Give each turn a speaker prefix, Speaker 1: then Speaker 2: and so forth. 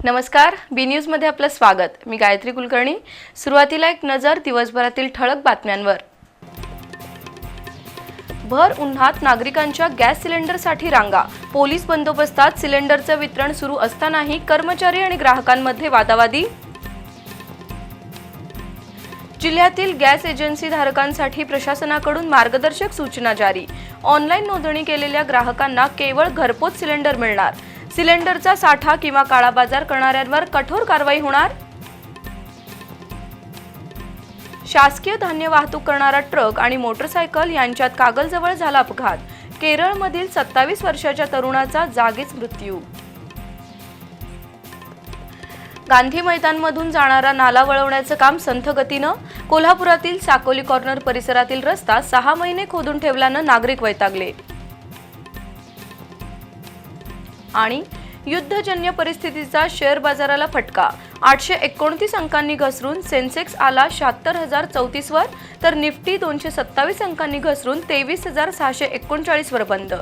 Speaker 1: नमस्कार, बी न्यूज मध्ये आपलं स्वागत। मी गायत्री कुलकर्णी। सुरुवातीला एक नजर दिवसभरातील ठळक बातम्यांवर। भर उन्हात नागरिकांच्या गॅस सिलेंडरसाठी रांगा। पोलीस बंदोबस्तात सिलेंडरचं वितरण सुरू असतानाही कर्मचारी आणि ग्राहकांमध्ये वादावादी। जिल्ह्यातील गॅस एजन्सी धारकांसाठी प्रशासनाकडून मार्गदर्शक सूचना जारी। ऑनलाईन नोंदणी केलेल्या ग्राहकांना केवळ घरपोच सिलेंडर मिळणार। सिलेंडरचा साठा किंवा काळा बाजार करणाऱ्यांवर कठोर कारवाई होणार। शासकीय धान्य वाहतूक करणारा ट्रक आणि मोटरसायकल यांच्यात कागलजवळ झाला अपघात। केरळमधील 27 वर्षाच्या तरुणाचा जागीच मृत्यू। गांधी मैदानमधून जाणारा नाला वळवण्याचं काम संथ गतीनं। कोल्हापुरातील साकोली कॉर्नर परिसरातील रस्ता 6 महिने खोदून ठेवल्यानं नागरिक वैतागले। आणि युद्धजन्य परिस्थितीचा शेअर बाजाराला फटका। 829 अंकांनी घसरून सेन्सेक्स आला 76,034 वर, तर निफ्टी 227 अंकांनी घसरून 23,639 वर बंद।